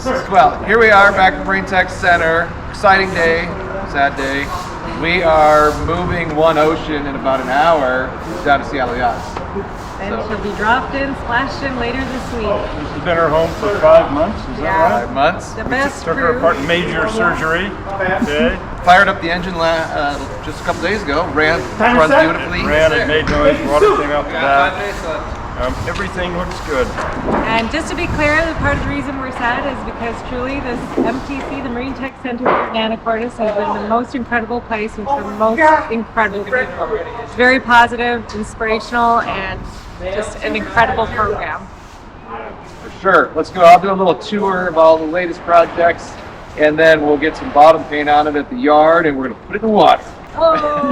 Well, here we are back at Marine Tech Center. Exciting day, sad day. We are moving one ocean in about an hour down to Seattle Yachts. And she'll be dropped in, splashed in later this week. This has been our home for 5 months, is that right? 5 months. The best Took her crew. apart, major surgery. Okay. Fired up the engine just a couple days ago. Runs beautifully. Ran, it made noise, water came out the back. Everything looks good. And just to be clear, the part of the reason we're sad is because truly this MTC, the Marine Tech Center in Anacortes, has been the most incredible place with the most incredible people. It's very positive, inspirational, and just an incredible program. For sure. Let's go. I'll do a little tour of all the latest projects, and then we'll get some bottom paint on it at the yard, and we're going to put it in the water. Oh.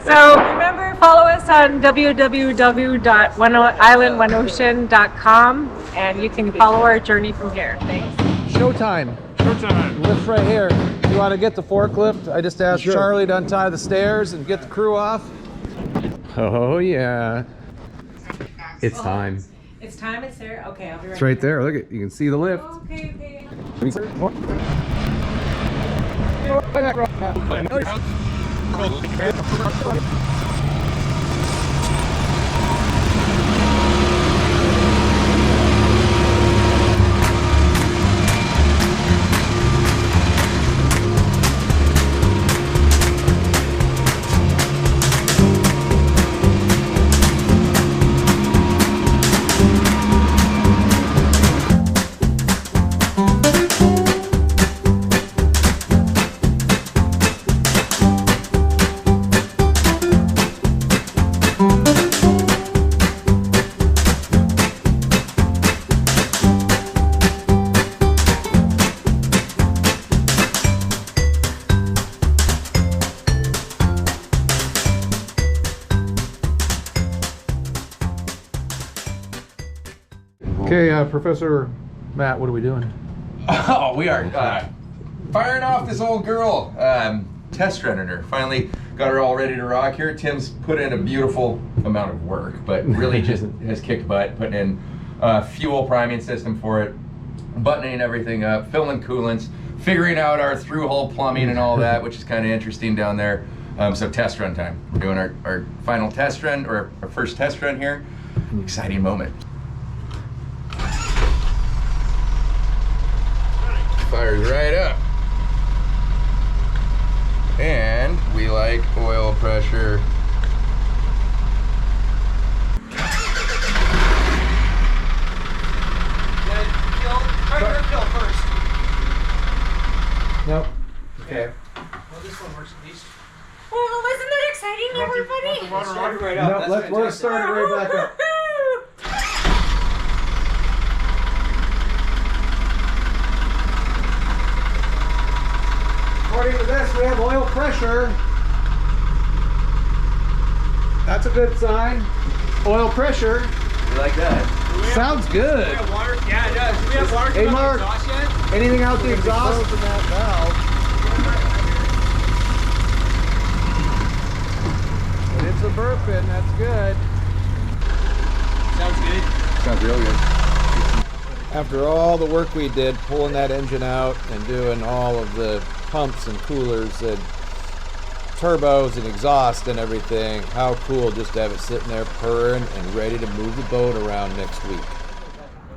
So remember, follow us on www.islandoneocean.com, and you can follow our journey from here. Thanks. Showtime. Showtime. Lift right here. You want to get the forklift? I just asked Charlie to untie the stairs and get the crew off. Oh yeah. It's time. It's time, it's there. Okay, I'll be right It's right there. Look at you can see the lift. Okay. Okay, Professor Matt, what are we doing? Oh, we are firing off this old girl, test running her. Finally got her all ready to rock here. Tim's put in a beautiful amount of work, but really just has kicked butt, putting in fuel priming system for it, buttoning everything up, filling coolants, figuring out our through-hole plumbing and all that, which is kind of interesting down there. So test run time. We're doing our final test run, or our first test run here. Exciting moment. Fires right up. And we like oil pressure. Try to kill first. Nope. Okay. Well, this one works at least. Well, isn't that exciting, everybody? Start it right No, up. let's start it right back up. According to this, we have oil pressure. That's a good sign. Oil pressure. We like that. Sounds good. Water? Yeah, it does. Do we have water Hey, coming out Mark. the exhaust yet? Anything out the exhaust? Closing that valve. It's a burping. That's good. Sounds good. Sounds real good. After all the work we did pulling that engine out and doing all of the pumps and coolers and turbos and exhaust and everything, how cool just to have it sitting there purring and ready to move the boat around next week.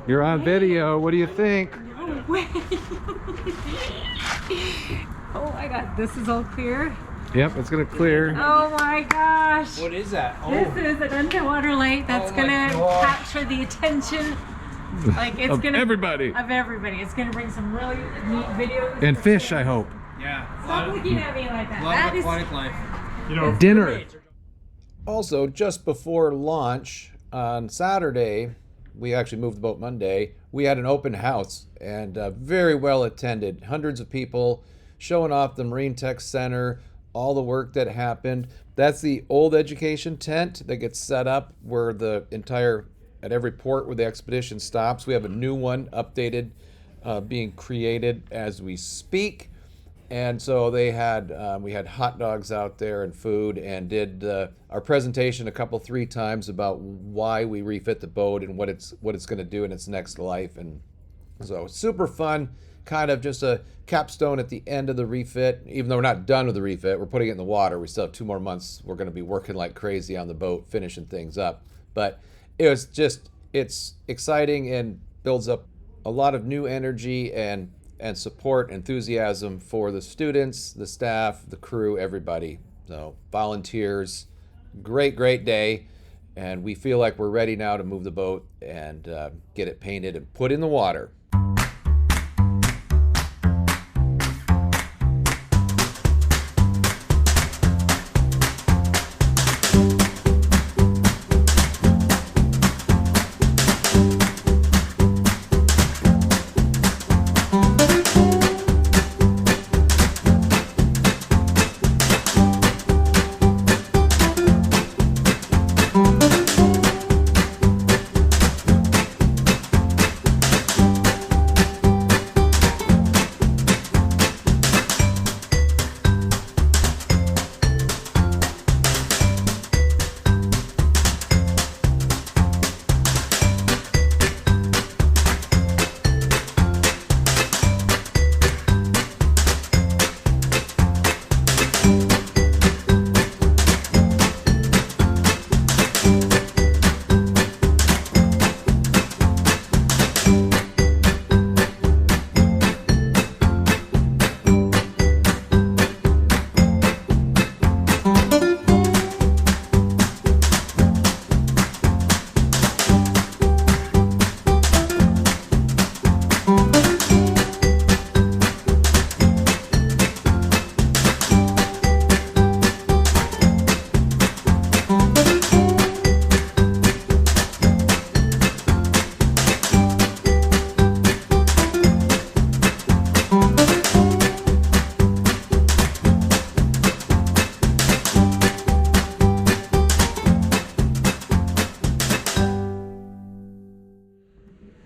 You're on video. What do you think? No way. Oh my god, this is all clear. Yep, it's gonna clear. Oh my gosh. What is that? This is an underwater light that's Oh my gonna God. capture the attention. Like it's Of gonna everybody. Of everybody. It's gonna bring some really neat videos. And fish, I hope. Yeah. Stop looking at me like that. A lot That of is aquatic life. You know, Dinner. Also, just before launch on Saturday, we actually moved the boat Monday. We had an open house and very well attended. Hundreds of people showing off the Marine Tech Center, all the work that happened. That's the old education tent that gets set up where the entire, at every port where the expedition stops. We have a new one updated, being created as we speak. And so they had, we had hot dogs out there and food, and did our presentation three times about why we refit the boat and what it's going to do in its next life. And So super fun, kind of just a capstone at the end of the refit. Even though we're not done with the refit, we're putting it in the water. We still have 2 more months. We're going to be working like crazy on the boat, finishing things up. But it's exciting and builds up a lot of new energy and support, enthusiasm for the students, the staff, the crew, everybody. So volunteers, great day. And we feel like we're ready now to move the boat and get it painted and put in the water.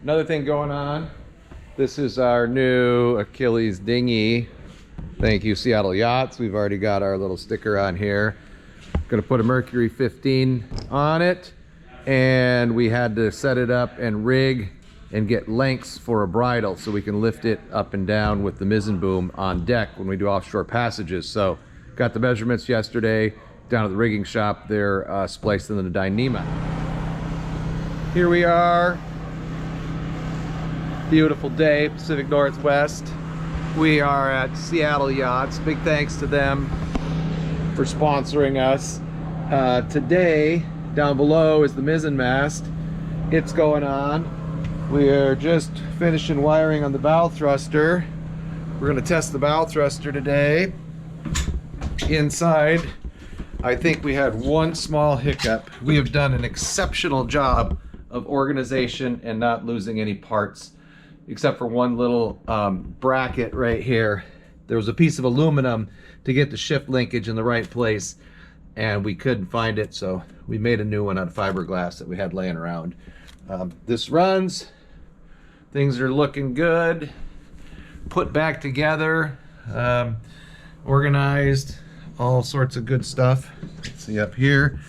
Another thing going on, this is our new Achilles dinghy. Thank you, Seattle Yachts. We've already got our little sticker on here. Gonna put a Mercury 15 on it, and we had to set it up and rig and get lengths for a bridle so we can lift it up and down with the mizzen boom on deck when we do offshore passages. So got the measurements yesterday down at the rigging shop. They're spliced in the Dyneema. Here we are. Beautiful day, Pacific Northwest. We are at Seattle Yachts. Big thanks to them for sponsoring us. Today, down below is the mizzen mast. It's going on. We are just finishing wiring on the bow thruster. We're going to test the bow thruster today. Inside, I think we had one small hiccup. We have done an exceptional job of organization and not losing any parts, except for one little bracket right here. There was a piece of aluminum to get the shift linkage in the right place, and we couldn't find it, so we made a new one out of fiberglass that we had laying around. This runs. Things are looking good. Put back together, organized, all sorts of good stuff. See up here.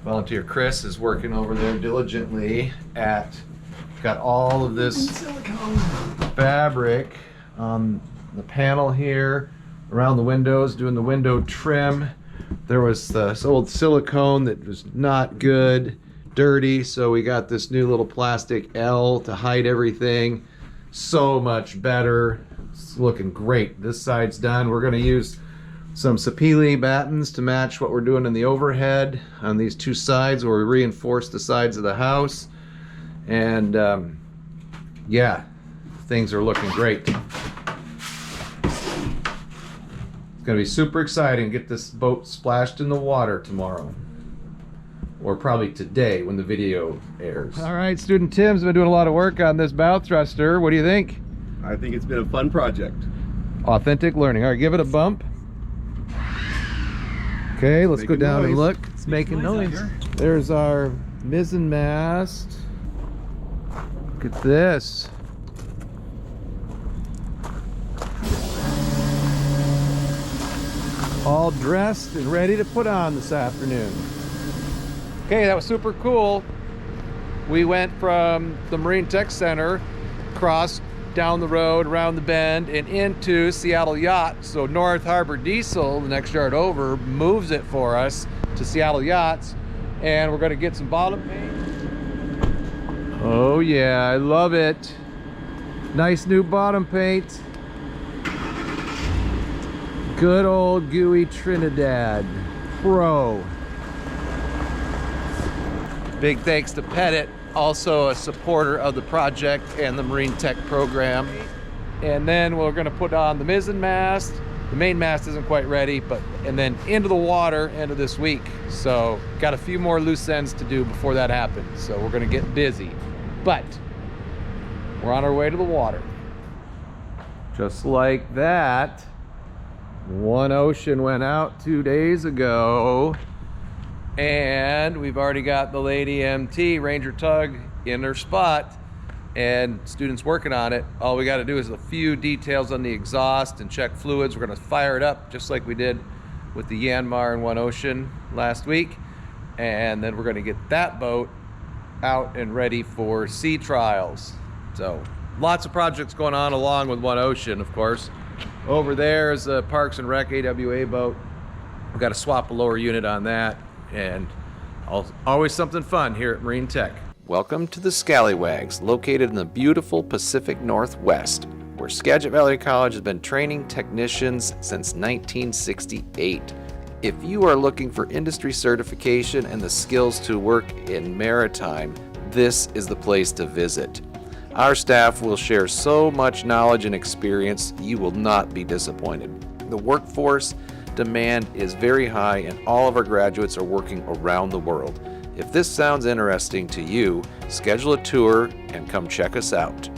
Volunteer Chris is working over there diligently got all of this fabric on the panel here, around the windows, doing the window trim. There was this old silicone that was not good, dirty, so we got this new little plastic L to hide everything. So much better. It's looking great. This side's done. We're going to use some sapele battens to match what we're doing in the overhead on these two sides where we reinforce the sides of the house. And yeah, things are looking great. It's going to be super exciting to get this boat splashed in the water tomorrow, or probably today when the video airs. All right, student Tim's been doing a lot of work on this bow thruster. What do you think? I think it's been a fun project. Authentic learning. All right, give it a bump. Okay, let's go down and look. It's making noise. There's our mizzen mast. Look at this. All dressed and ready to put on this afternoon. Okay, that was super cool. We went from the Marine Tech Center, across down the road, around the bend, and into Seattle Yacht. So North Harbor Diesel, the next yard over, moves it for us to Seattle Yachts, and we're gonna get some bottom paint. Oh yeah, I love it. Nice new bottom paint. Good old gooey Trinidad Pro. Big thanks to Pettit, also a supporter of the project and the Marine Tech program. And then we're gonna put on the mizzen mast. The main mast isn't quite ready, and then into the water end of this week. So got a few more loose ends to do before that happens. So we're gonna get busy, but we're on our way to the water. Just like that, One Ocean went out 2 days ago, and we've already got the Lady MT Ranger Tug in her spot, and students working on it. All we got to do is a few details on the exhaust and check fluids. We're going to fire it up just like we did with the Yanmar and One Ocean last week, and then we're going to get that boat out and ready for sea trials. So lots of projects going on along with One Ocean, of course. Over there is the Parks and Rec AWA boat. We've got to swap a lower unit on that, and always something fun here at Marine Tech. Welcome to the Scallywags, located in the beautiful Pacific Northwest, where Skagit Valley College has been training technicians since 1968. If you are looking for industry certification and the skills to work in maritime, this is the place to visit. Our staff will share so much knowledge and experience, you will not be disappointed. The workforce demand is very high, and all of our graduates are working around the world. If this sounds interesting to you, schedule a tour and come check us out.